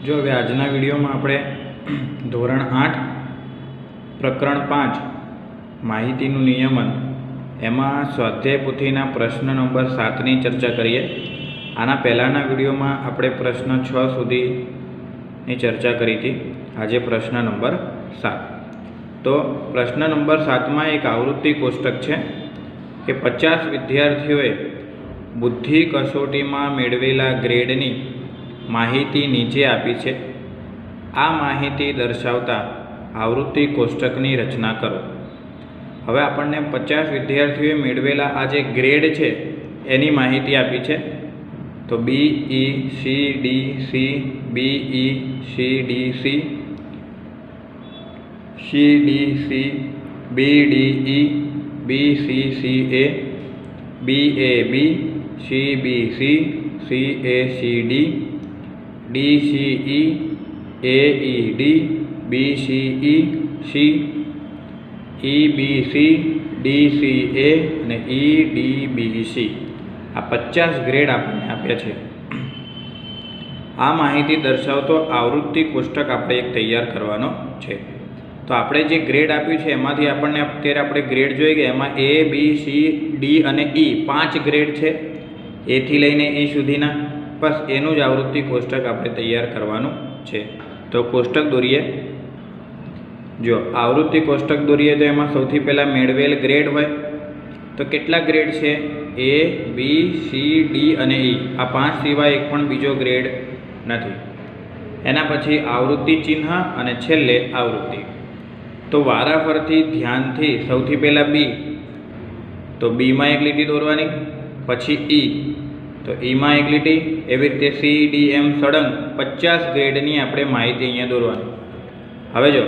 जो हवे आजना विडियोमां आपणे धोरण 8 प्रकरण 5 माहितीनुं नियमन एमां स्वाध्याय पोथीना प्रश्न नंबर 7 नी चर्चा करीए। आना पहेलाना विडियोमां आपणे प्रश्न 6 सुधीनी चर्चा करी थी। आजे प्रश्न नंबर 7। तो प्रश्न नंबर 7 में एक आवृत्ति कोष्टक है कि 50 विद्यार्थीओए बुद्धि कसोटी में मेळवेला ग्रेडनी माहिती नीचे आपी है। आ माहिती दर्शावता आवृत्ति कोष्टकनी रचना करो। हवे आपणे 50 विद्यार्थीओए मेळवेला आ जे ग्रेड है एनी माहिती आपी है। तो BE CDC BE CDC CDC BDE BCCA BAB CBC CACD DCE AED BCE C EBC DCA અને EDBC आ 50 ग्रेड आपने आप्या छे। आ माहिती दर्शावतो आवृत्ति कोष्टक आपणे एक तैयार करवानो छे। तो आपणे जे ग्रेड आप्युं छे एमांथी आपणे अत्यारे आपणे ग्रेड जोई गया। एमां A B C D अने E 5 ग्रेड छे। ए थी लईने E सुधीना। बस एनुं ज आवृत्ति कोष्टक आपणे तैयार करवानुं छे। तो कोष्टक दोरीए। जो आवृत्ति कोष्टक दोरीए तो एमां सौथी पहेला मेळवेल ग्रेड होय। तो केटला ग्रेड छे? A B C D अने E आ 5 सिवाय एक पण बीजो ग्रेड नथी। एना पछी आवृत्ति चिन्ह अने छेल्ले आवृत्ति। तो वाराफरती ध्यानथी सौथी पहेला B। तो B मां एक લીટી દોરવાની, પછી E। तो E मां एक લીટી, एवी रीते C D M सळंग 50 ग्रेडनी आपणे माहिती अहींया દોરવાની। हवे जो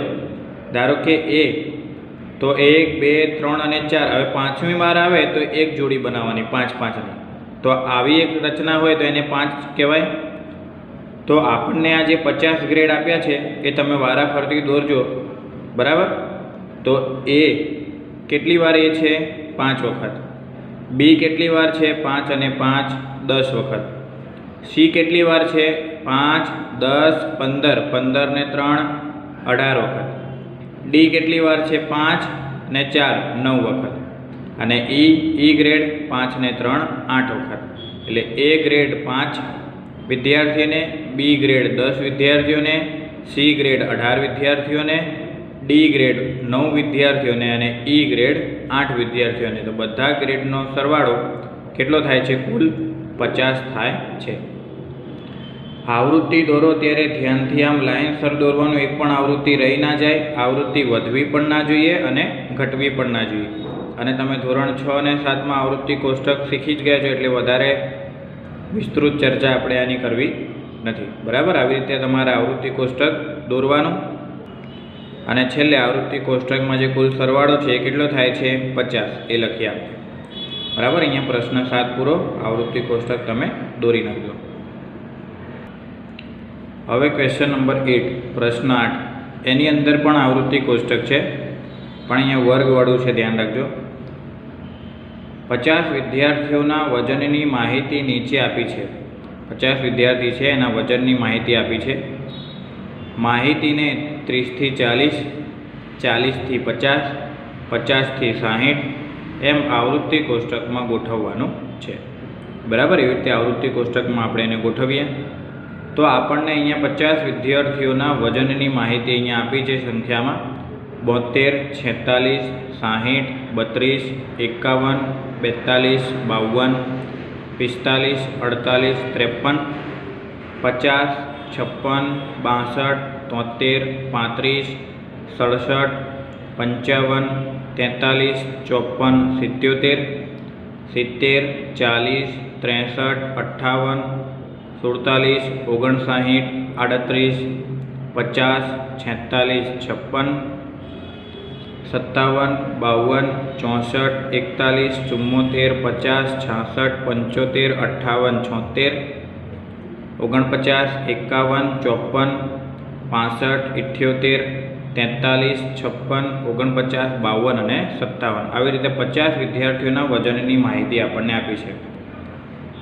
धारो के A तो 1 2 3 અને 4 હવે પાંચમી વાર આવે તો એક જોડી બનાવવાની 5 5 ની। तो આવી એક રચના હોય તો એને 5 કહેવાય। तो આપણને આ જે 50 ગ્રેડ આપ્યા છે એ તમે વારાફરતી દોરજો, બરાબર। તો A કેટલી વાર A છે? 5 વખત। B કેટલી વાર છે? 5 અને 5 10 વખત। C કેટલી વાર છે? 5 10 15 15 ને 3 18 વખત। D કેટલી વાર છે? 5 ને 4 9 વખત। અને E ગ્રેડ 5 ને 3 8 વખત। એટલે A ગ્રેડ 5 વિદ્યાર્થીઓને, B ગ્રેડ 10 વિદ્યાર્થીઓને, C ગ્રેડ 18 વિદ્યાર્થીઓને, D ગ્રેડ 9 વિદ્યાર્થીઓને અને E ગ્રેડ 8 વિદ્યાર્થીઓને। તો બધા ગ્રેડનો સરવાળો કેટલો થાય છે? કુલ 50 થાય છે। आवृत्ति दौरो त्यारे ध्यानथी आम लाइनसर दौरवानुं, एक पण आवृत्ति रही ना जाए। आवृत्ति वधवी पण ना जोईए अने घटवी पण ना जोईए। अने तमे धोरण 6 અને 7 में आवृत्ति कोष्टक शीखी ज गया छो एटले वधारे विस्तृत चर्चा आपणे आनी करवी नथी, बराबर। आवी रीते तमारे आवृत्ति कोष्टक दौरवानुं अने छेल्ले आवृत्ति कोष्टकमां जे कुल सरवाळो छे केटलो थाय छे? 50 ए लखी आपणे, बराबर। अहींया प्रश्न 7 पूरो। आवृत्ति कोष्टक तमे दौरी नाखजो। हवे क्वेश्चन नंबर 8 प्रश्न 8 एनी अंदर पण आवृत्ति कोष्टक है, पण अहींया वर्गवाळुं छे, ध्यान राखजो। 50 विद्यार्थीओना वजननी माहिती नीचे आपी है। 50 विद्यार्थी है एना वजननी माहिती आपी है। माहिती ने 30 थी 40 40 थी 50 50 थी 60 एम आवृत्ति कोष्टक में गोठववानुं छे, बराबर। एवी रीते आवृत्ति कोष्टक में आपणे एने गोठवीए। तो आपने अहींया 50 विद्यार्थीओना वजननी माहिती अहींया आपी छे संख्या में 72 46 60 32 51 42 52 45 48 53 50 56 62 73 35 67 55 43 54 77 70 40 63 58 47 59 38 50 46 56 57 52 64 41 74 50 66 75 58 76 49 51 54 65 78 43 56 49 52 અને 57 આવી રીતે 50 વિદ્યાર્થીઓના વજનની માહિતી આપણને આપી છે।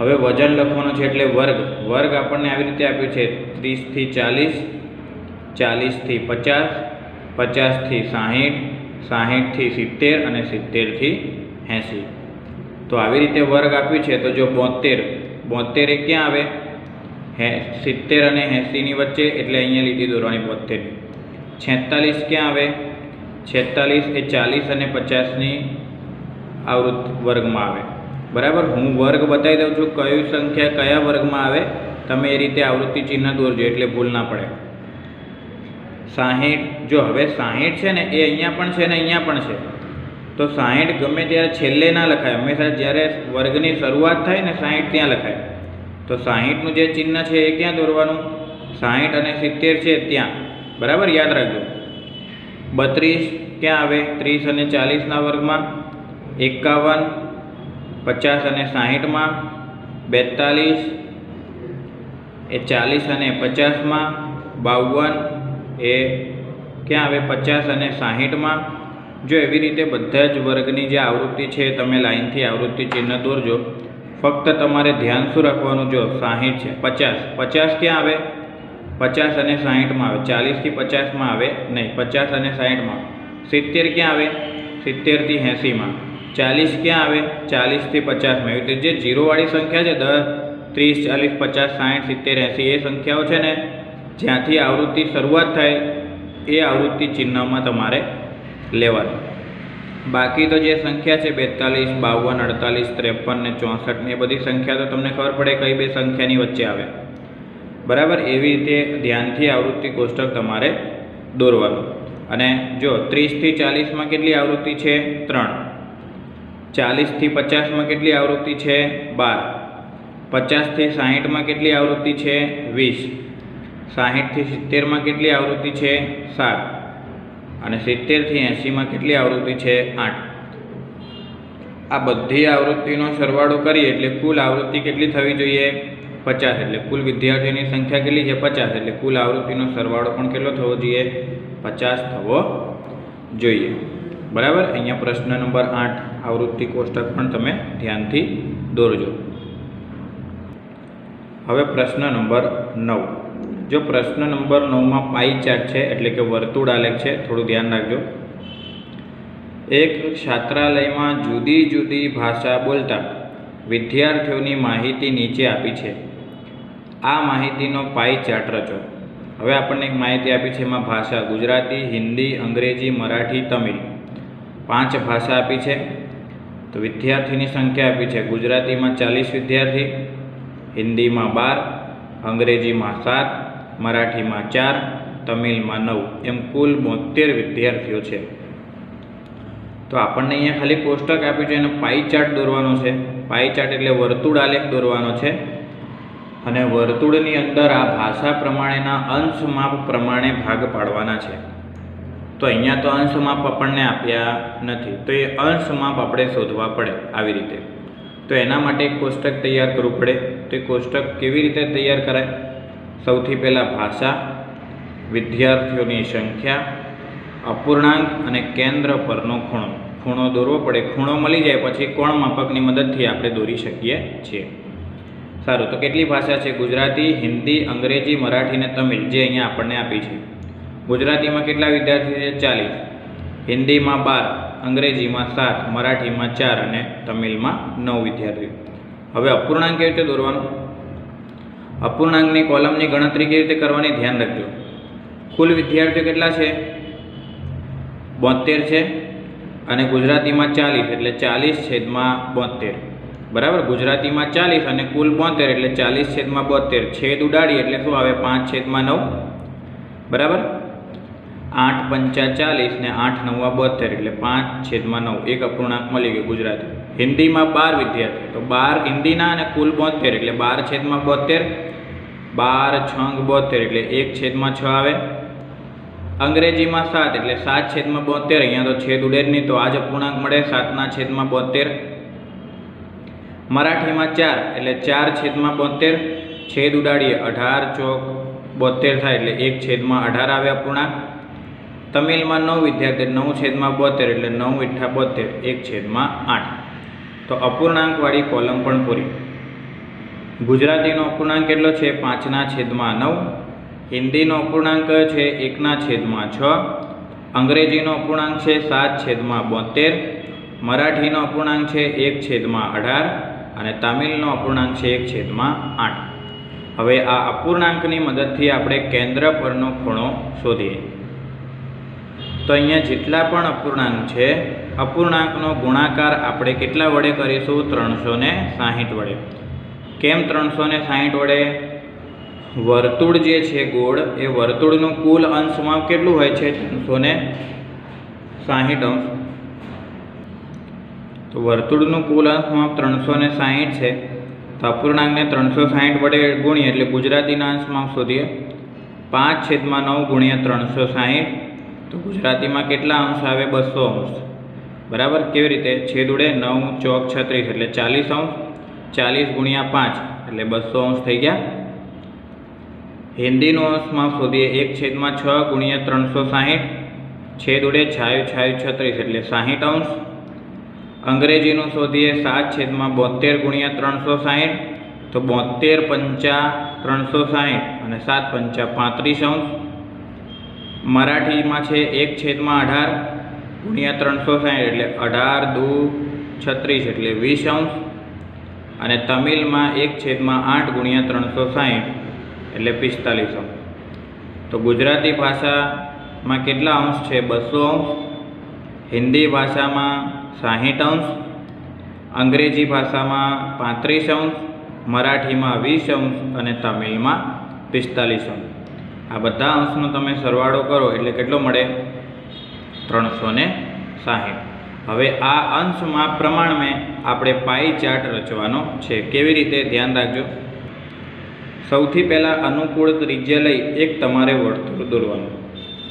હવે વજન લખવાનું છે એટલે વર્ગ. વર્ગ આપણને આવી રીતે આપ્યું છે 30 થી 40, 40 થી 50, 50 થી 60, 60 થી 70 અને 70 થી 80. તો આવી રીતે વર્ગ આપ્યું છે. તો જો 72, 72 એ ક્યાં આવે? 70 અને 80 ની વચ્ચે, એટલે અહીંયા લીટી દોરવાની 72. 46 ક્યાં આવે? 46 એ 40 અને 50ની વર્ગમાં આવે. બરાબર. હું વર્ગ બતાવી દઉં છું, કઈ સંખ્યા કયા વર્ગમાં આવે. તમે એ રીતે આવૃત્તિ ચિહ્ન દોરજો એટલે ભૂલ ના પડે. 60, જો હવે 60 છે ને એ અહીંયા પણ છે ને અહીંયા પણ છે. તો 60 ગમે ત્યારે છેલ્લે ના લખાય, હંમેશા જ્યારે વર્ગની શરૂઆત થાય ને 60 ત્યાં લખાય. તો 60નું જે ચિહ્ન છે એ ક્યાં દોરવાનું? 60 અને 70 છે ત્યાં. બરાબર, યાદ રાખજો. 32 ક્યાં આવે? 30 અને 40ના વર્ગમાં. 51, 50 અને 60માં. 42 એ 40 અને 50માં. 52 એ ક્યાં આવે? 50 અને 60માં. જો એવી રીતે બધા જ વર્ગની જે આવૃત્તિ છે તમે લાઈનથી આવૃત્તિ ચિહ્ન દોરજો. ફક્ત તમારે ધ્યાન શું રાખવાનું? જો 60 છે, 50, 50 ક્યાં આવે? 50 અને 60માં આવે. 40 થી 50માં આવે નહીં, 50 અને 60માં. 70 ક્યાં આવે? 70 થી 80માં. 40 ક્યાં આવે? 40 થી 50માં. એવી રીતે જે જીરોવાળી સંખ્યા છે 10, 30, 40, 50, 60, 70, 80 એ સંખ્યાઓ છે ને જ્યાંથી આવૃત્તિ શરૂઆત થાય એ આવૃત્તિ ચિહ્નમાં તમારે લેવાનું. બાકી તો જે સંખ્યા છે 42, 52, 48, 53 ને 64 ને એ બધી સંખ્યા તો તમને ખબર પડે કઈ બે સંખ્યાની વચ્ચે આવે. બરાબર. એવી રીતે ધ્યાનથી આવૃત્તિ કોષ્ટક તમારે દોરવાનું. અને જો 30 થી 40માં કેટલી આવૃત્તિ છે? 3. 40 થી 50માં કેટલી આવૃત્તિ છે? 12. 50 થી 60માં કેટલી આવૃત્તિ છે? 20. 60 થી 70માં કેટલી આવૃત્તિ છે? 7. અને 70 થી 80માં કેટલી આવૃત્તિ છે? 8. આ બધી આવૃત્તિનો સરવાળો કરીએ એટલે કુલ આવૃત્તિ કેટલી થવી જોઈએ? 50. એટલે કુલ વિદ્યાર્થીઓની સંખ્યા કેટલી છે? 50. એટલે કુલ આવૃત્તિનો સરવાળો પણ કેટલો થવો જોઈએ? 50 થવો જોઈએ. બરાબર. અહીંયા પ્રશ્ન નંબર 8 આવૃત્તિ કોષ્ટક પણ તમે ધ્યાનથી દોરજો. હવે પ્રશ્ન નંબર 9. જો પ્રશ્ન નંબર 9માં પાઈ ચાર્ટ છે એટલે કે વર્તુળ આલેખ છે. થોડું ધ્યાન રાખજો. એક છાત્રાલયમાં જુદી જુદી ભાષા બોલતા વિદ્યાર્થીઓની માહિતી નીચે આપી છે. આ માહિતીનો પાઈ ચાર્ટ રચો. હવે આપણને એક માહિતી આપી છે, એમાં ભાષા ગુજરાતી, હિન્દી, અંગ્રેજી, મરાઠી, તમિલ 5 ભાષા આપી છે. તો વિદ્યાર્થીની સંખ્યા આપી છે. ગુજરાતીમાં 40 વિદ્યાર્થી, હિન્દીમાં 12, અંગ્રેજીમાં 7, મરાઠીમાં 4, તમિલમાં 9, એમ કુલ 72 વિદ્યાર્થીઓ છે. તો આપણને અહીંયા ખાલી કોષ્ટક આપ્યું છે અને પાઈ ચાર્ટ દોરવાનો છે. પાઈ ચાર્ટ એટલે વર્તુળ આલેખ દોરવાનો છે. અને વર્તુળની અંદર આ ભાષા પ્રમાણેના અંશ માપ પ્રમાણે ભાગ પાડવાના છે. તો અહીંયા તો અંશ માપ આપણને આપ્યા નથી, તો એ અંશ માપ આપણે શોધવા પડે આવી રીતે. તો એના માટે એક કોષ્ટક તૈયાર કરવું પડે. તો એ કોષ્ટક કેવી રીતે તૈયાર કરાય? સૌથી પહેલાં ભાષા, વિદ્યાર્થીઓની સંખ્યા, અપૂર્ણાંક અને કેન્દ્ર પરનો ખૂણો. ખૂણો દોરવો પડે. ખૂણો મળી જાય પછી કોણ માપકની મદદથી આપણે દોરી શકીએ છીએ. સારું. તો કેટલી ભાષા છે? ગુજરાતી, હિન્દી, અંગ્રેજી, મરાઠી અને તમિલ, જે અહીંયા આપણને આપી છે. ગુજરાતીમાં કેટલા વિદ્યાર્થી છે? 40. હિન્દીમાં 12, અંગ્રેજીમાં 7, મરાઠીમાં 4 અને તમિલમાં 9 વિદ્યાર્થીઓ. હવે અપૂર્ણાંક કેવી રીતે દોરવાનો? અપૂર્ણાંકની કોલમની ગણતરી કેવી રીતે કરવાની? ધ્યાન રાખજો. કુલ વિદ્યાર્થીઓ કેટલા છે? 72 છે. અને ગુજરાતીમાં 40 એટલે 40/72. બરાબર. ગુજરાતીમાં 40 અને કુલ 72 એટલે 40/72. છેદ ઉડાડીએ એટલે શું આવે? 5/9. બરાબર. 8 પંચા 40 ને 8 નવા 72 એટલે 5/9. એક અપૂર્ણાંક મળી ગયો ગુજરાતી. હિન્દીમાં 12 વિદ્યાર્થી, તો 12 હિન્દીના અને કુલ 72 એટલે 12/72. 12×6 72 એટલે 1/6 આવે. અંગ્રેજીમાં 7 એટલે 7/72. અહીંયા તો છેદ ઉડે જ નહીં, તો આ જ અપૂર્ણાંક મળે 7/72. મરાઠીમાં 4 એટલે 4/72. છેદ ઉડાડીએ 18×4 થાય એટલે 1/18 આવે અપૂર્ણાંક. તમિલમાં 9 વિદ્યાર્થી, 9/72 એટલે 9×8 72, 1/8. તો અપૂર્ણાંકવાળી કોલમ પણ પૂરી. ગુજરાતીનો અપૂર્ણાંક કેટલો છે? 5/9. હિન્દીનો અપૂર્ણાંક છે 1/6. અંગ્રેજીનો અપૂર્ણાંક છે 7/72. મરાઠીનો અપૂર્ણાંક છે 1/18 અને તમિલનો અપૂર્ણાંક છે 1/8. હવે આ અપૂર્ણાંકની મદદથી આપણે કેન્દ્ર પરનો ખૂણો શોધીએ. તો અહીંયા જેટલા પણ અપૂર્ણાંક છે, અપૂર્ણાંકનો ગુણાકાર આપણે કેટલા વડે કરીશું? 360 વડે. કેમ 360 વડે? વર્તુળ જે છે ગોળ, એ વર્તુળનું કુલ અંશમાં કેટલું હોય છે? 360 અંશ. તો વર્તુળનું કુલ અંશમાં 360 છે. તો અપૂર્ણાંકને 360 વડે ગુણીએ એટલે ગુજરાતીના અંશમાં શોધીએ. 5/9 ગુણ્યા 360. તો ગુજરાતીમાં કેટલા અંશ આવે? 200 અંશ. બરાબર. કેવી રીતે? છેદ ઉડે, 9 ચોક 36 એટલે 40 અંશ. 40 ગુણ્યા 5 એટલે 200 અંશ થઈ ગયા. હિન્દીનો અંશમાં શોધીએ. 1/6 ગુણ્યા 360. છેદ ઉડે, 6 36 એટલે 60 અંશ. અંગ્રેજીનું શોધીએ. 7/72 ગુણ્યા 360. તો 72 5 360 અને 7 5 35 અંશ. મરાઠીમાં છે 1/18 ગુણ્યા 360 એટલે 18 2 36 એટલે 20 અંશ. અને તમિલમાં 1/8 ગુણ્યા 360 એટલે 45 અંશ. તો ગુજરાતી ભાષામાં કેટલા અંશ છે? 200 અંશ. હિન્દી ભાષામાં 60 અંશ. અંગ્રેજી ભાષામાં 35 અંશ. મરાઠીમાં 20 અંશ અને તમિલમાં 45 અંશ. આ બધા અંશનો તમે સરવાળો કરો એટલે કેટલો મળે? 360. હવે આ અંશ માપ પ્રમાણે આપણે પાઈ ચાર્ટ રચવાનો છે. કેવી રીતે? ધ્યાન રાખજો. સૌથી પહેલાં અનુકૂળ ત્રિજ્યા લઈ એક તમારે વર્તુળ દોરવાનું.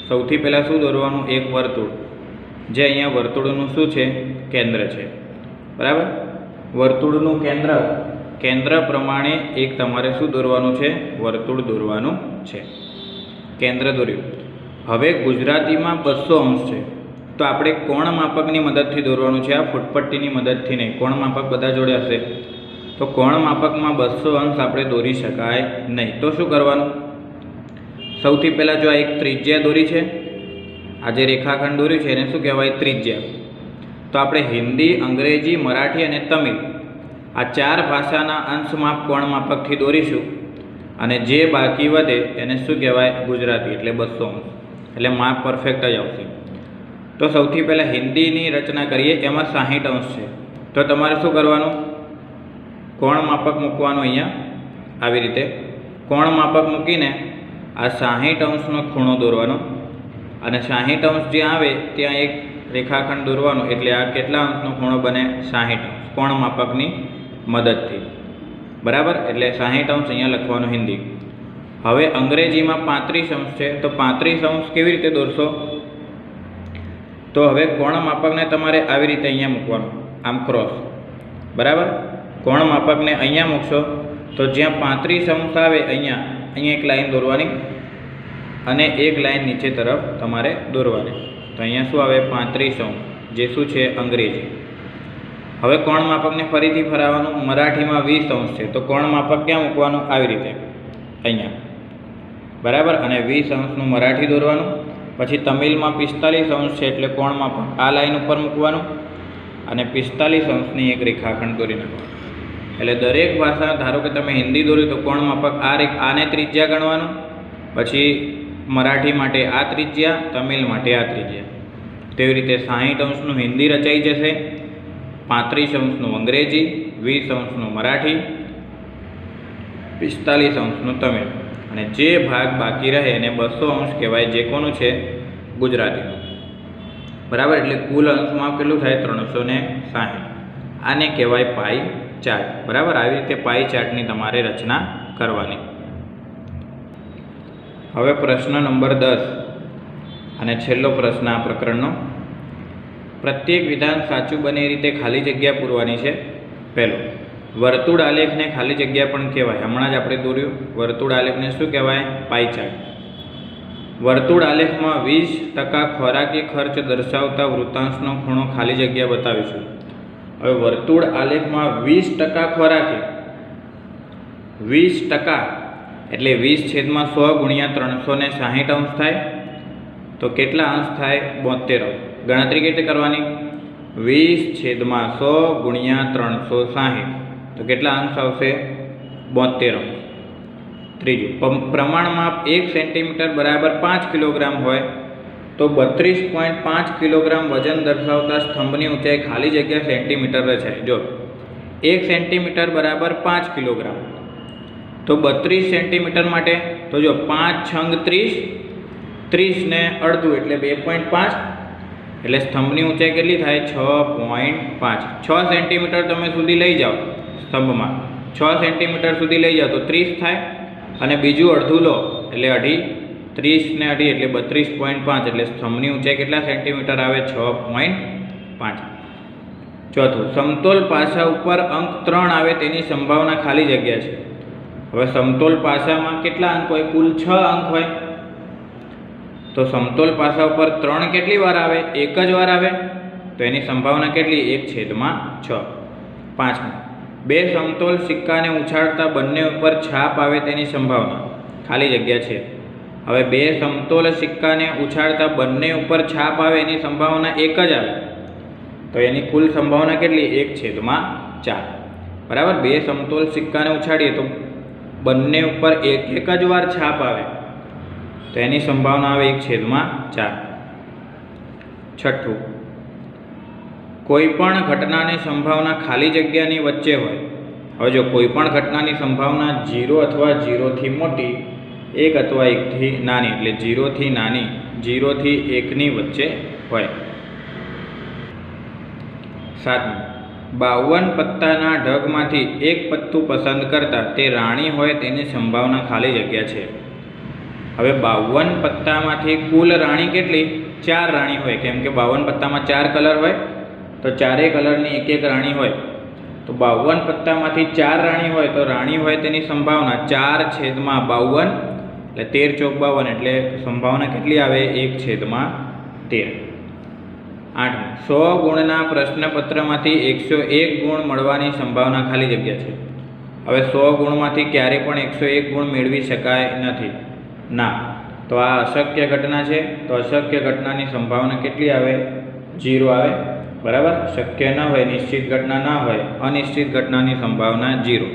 સૌથી પહેલાં શું દોરવાનું? એક વર્તુળ, જે અહીંયા વર્તુળનું શું છે? કેન્દ્ર છે. બરાબર. વર્તુળનું કેન્દ્ર પ્રમાણે એક તમારે શું દોરવાનું છે? વર્તુળ દોરવાનું છે. કેન્દ્ર દોર્યું. હવે ગુજરાતીમાં 200 અંશ છે, તો આપણે કોણ માપકની મદદથી દોરવાનું છે. આ ફૂટપટ્ટીની મદદથી નહીં. કોણ માપક બધા જોડે હશે, તો કોણ માપકમાં 200 અંશ આપણે દોરી શકાય નહીં. તો શું કરવાનું? સૌથી પહેલાં જો આ એક ત્રિજ્યા દોરી છે, આ જે રેખાખંડ દોર્યું છે એને શું કહેવાય? ત્રિજ્યા. તો આપણે હિન્દી, અંગ્રેજી, મરાઠી અને તમિલ આ 4 ભાષાના અંશમાપ કોણ માપકથી દોરીશું. અને જે બાકી વધે એને શું કહેવાય? ગુજરાતી, એટલે 200 અંશ. એટલે માપ પરફેક્ટ જ આવશે. તો સૌથી પહેલાં હિન્દીની રચના કરીએ. એમાં 60 અંશ છે. તો તમારે શું કરવાનું? કોણ માપક મૂકવાનું. અહીંયા આવી રીતે કોણ માપક મૂકીને આ 60 અંશનો ખૂણો દોરવાનો. અને 60 અંશ જ્યાં આવે ત્યાં એક રેખાખંડ દોરવાનું. એટલે આ કેટલા અંશનો ખૂણો બને? 60 અંશ કોણ માપકની મદદથી. બરાબર. એટલે 60 અંશ અહીંયા લખવાનું હિન્દી. હવે અંગ્રેજીમાં 35 અંશ છે, તો 35 અંશ કેવી રીતે દોરશો? તો હવે કોણ માપકને તમારે આવી રીતે અહીંયા મૂકવાનું, આમ ક્રોસ. બરાબર. કોણ માપકને અહીંયા મૂકશો તો જ્યાં 35 અંશ આવે અહીંયા એક લાઈન દોરવાની અને એક લાઈન નીચે તરફ તમારે દોરવાની. તો અહીંયા શું આવે? 35 અંશ, જે શું છે? અંગ્રેજી. હવે કોણ માપકને ફરીથી ફરાવવાનું. મરાઠીમાં 20 અંશ છે, તો કોણ માપક ક્યાં મૂકવાનું? આવી રીતે અહીંયા. બરાબર. અને 20 અંશનું મરાઠી દોરવાનું. પછી તમિલમાં 45 અંશ છે, એટલે કોણ માપક આ લાઈન ઉપર મૂકવાનું અને 45 અંશની એક રેખાખંડ દોરી નાખવાનું. એટલે દરેક ભાષા, ધારો કે તમે હિન્દી દોર્યું તો કોણ માપક આને ત્રિજ્યા ગણવાનું. પછી મરાઠી માટે આ ત્રિજ્યા, તમિલ માટે આ ત્રિજ્યા. તેવી રીતે 60 અંશનું હિન્દી રચાઈ જશે, 35 અંશનું અંગ્રેજી, 20 અંશનું મરાઠી, 45 અંશનું તમિલ. અને જે ભાગ બાકી રહે એને 200 અંશ કહેવાય, જે કોનું છે? ગુજરાતીનું. બરાબર. એટલે કુલ અંશમાં કેટલું થાય? 360. આને કહેવાય પાઈ ચાર્ટ. બરાબર. આવી રીતે પાઈ ચાર્ટની તમારે રચના કરવાની. હવે પ્રશ્ન નંબર 10 અને છેલ્લો પ્રશ્ન આ પ્રકરણનો. પ્રત્યેક વિધાન સાચું બને એ રીતે ખાલી જગ્યા પૂરવાની છે. પહેલો, વર્તુળ આલેખને ખાલી જગ્યા પણ કહેવાય. હમણાં જ આપણે દોર્યું. વર્તુળ આલેખને શું કહેવાય? પાઈ ચાર્ટ. વર્તુળ આલેખમાં 20% ખોરાકી ખર્ચ દર્શાવતા વૃત્તાંશનો ખૂણો ખાલી જગ્યા બતાવીશું. હવે વર્તુળ આલેખમાં 20% ખોરાકી 20% એટલે 20/100 ગુણ્યા 360 અંશ થાય તો કેટલા અંશ થાય? 72 અંશ. ગણતરી કેવી રીતે કરવાની? 20/100 ગુણ્યા 360 તો કેટલા અંશ આવશે? 72 અંશ. ત્રીજું, પ્રમાણ માપ 1 સેન્ટીમીટર બરાબર 5 કિલોગ્રામ હોય તો 32.5 કિલોગ્રામ વજન દર્શાવતા સ્તંભની ઊંચાઈ ખાલી જગ્યા સેન્ટીમીટર રચાય. જો 1 સેન્ટીમીટર બરાબર 5 કિલોગ્રામ તો 32 સેન્ટીમીટર માટે તો જો 5 છંગ 30, 30 ને અડધું એટલે 2.5 એટલે સ્તંભની ઊંચાઈ કેટલી થાય? 6.5. 6 સેન્ટીમીટર તમે સુધી લઈ જાઓ સ્તંભમાં, 6 સેન્ટીમીટર સુધી લઈ જાઓ તો 30 થાય અને બીજું અડધું લો એટલે અઢી, 30 ને અઢી એટલે 32.5 એટલે સ્તંભની ઊંચાઈ કેટલા સેન્ટીમીટર આવે? 6.5. ચોથું, સમતોલ પાસા ઉપર અંક 3 આવે તેની સંભાવના ખાલી જગ્યા છે. હવે સમતોલ પાસામાં કેટલા અંક હોય? કુલ 6 અંક હોય તો સમતોલ પાસા ઉપર 3 કેટલી વાર આવે? એક જ વાર આવે તો એની સંભાવના કેટલી? 1/6. પાંચમું, 2 સમતોલ સિક્કાને ઉછાળતા બંને ઉપર છાપ આવે તેની સંભાવના ખાલી જગ્યા છે. હવે 2 સમતોલ સિક્કાને ઉછાળતા બંને ઉપર છાપ આવે એની સંભાવના એક જ આવે તો એની કુલ સંભાવના કેટલી? 1/4. બરાબર. 2 સમતોલ સિક્કાને ઉછાળીએ તો બંને ઉપર એક જ વાર છાપ આવે તો એની સંભાવના આવે 1/4. છઠ્ઠું, કોઈ પણ ઘટનાની સંભાવના ખાલી જગ્યાની વચ્ચે હોય. હવે જો કોઈ પણ ઘટનાની સંભાવના 0 અથવા 0 થી મોટી, 1 અથવા 1 થી નાની એટલે 0 થી નાની, 0 થી 1 ની વચ્ચે હોય. સાતમું, 52 પત્તાના ઢગમાંથી એક પત્તું પસંદ કરતા તે રાણી હોય તેની સંભાવના ખાલી જગ્યા છે. હવે 52 પત્તામાંથી કુલ રાણી કેટલી? 4 રાણી હોય, કેમ કે 52 પત્તામાં 4 કલર હોય તો ચારેય કલરની એક એક રાણી હોય તો 52 પત્તામાંથી 4 રાણી હોય તો રાણી હોય તેની સંભાવના 4/52 એટલે 13 ચોક 52 એટલે સંભાવના કેટલી આવે? 1/13. આઠમું, 100 ગુણના પ્રશ્નપત્રમાંથી 101 ગુણ મળવાની સંભાવના ખાલી જગ્યા છે. હવે 100 ગુણમાંથી ક્યારેય પણ 101 ગુણ મેળવી શકાય નથી. ના, તો આ અશક્ય ઘટના છે તો અશક્ય ઘટનાની સંભાવના કેટલી આવે? 0 આવે. બરાબર. શક્ય ન હોય, નિશ્ચિત ઘટના ના હોય, અનિશ્ચિત ઘટનાની સંભાવના 0.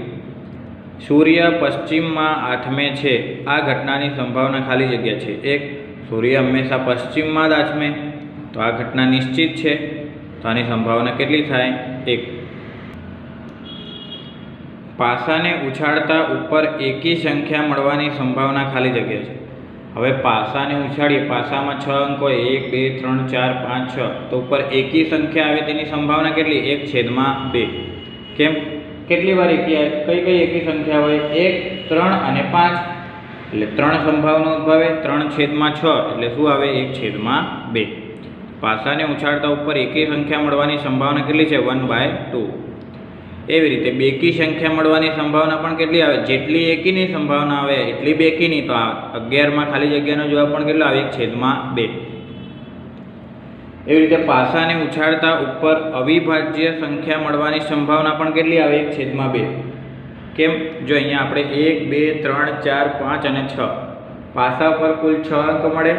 સૂર્ય પશ્ચિમમાં આથમે છે આ ઘટનાની સંભાવના ખાલી જગ્યા છે. 1, સૂર્ય હંમેશા પશ્ચિમમાં જ આથમે તો આ ઘટના નિશ્ચિત છે તો આની સંભાવના કેટલી થાય? 1. પાસાને ઉછાળતા ઉપર એકી સંખ્યા મળવાની સંભાવના ખાલી જગ્યા છે. હવે પાસાને ઉછાળીએ, પાસામાં 6 અંક હોય, 1, 2, 3, 4, 5, 6 તો ઉપર એકી સંખ્યા આવે તેની સંભાવના કેટલી? 1/2. કેમ? કેટલી વાર એકી આવે? કઈ એકી સંખ્યા હોય? 1, 3 અને 5 એટલે 3 સંભાવના ઉદ્ભવે. 3/6 એટલે શું આવે? 1/2. પાસાને ઉછાળતા ઉપર એકી સંખ્યા મળવાની સંભાવના કેટલી છે? 1/2. એવી રીતે બેકી સંખ્યા મળવાની સંભાવના પણ કેટલી આવે? જેટલી એકીની સંભાવના આવે એટલી બેકીની, તો 11માં ખાલી જગ્યાનો જવાબ પણ કેટલો આવે? 1/2. એવી રીતે પાસાને ઉછાળતા ઉપર અવિભાજ્ય સંખ્યા મળવાની સંભાવના પણ કેટલી આવે? 1/2. કેમ? જો અહીંયા આપણે 1, 2, 3, 4, 5 અને 6 પાસા પર કુલ 6 અંક મળે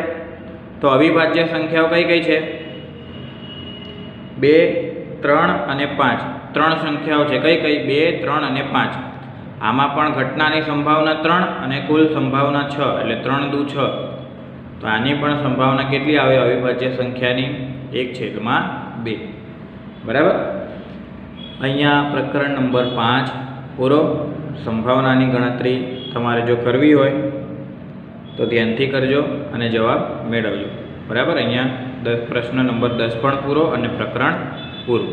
તો અવિભાજ્ય સંખ્યાઓ કઈ છે? 2, 3 અને 5. 3 સંખ્યાઓ છે. કઈ? 2, 3 અને 5. આમાં પણ ઘટનાની સંભાવના 3 અને કુલ સંભાવના 6 એટલે 3 × 6 તો આની પણ સંભાવના કેટલી આવે? અવિભાજ્ય સંખ્યાની 1/2. બરાબર. અહીંયા પ્રકરણ નંબર 5 પૂરો. સંભાવનાની ગણતરી તમારે જો કરવી હોય તો ધ્યાનથી કરજો અને જવાબ મેળવજો. બરાબર. અહીંયા પ્રશ્ન નંબર 10 પણ પૂરો અને પ્રકરણ પૂરું.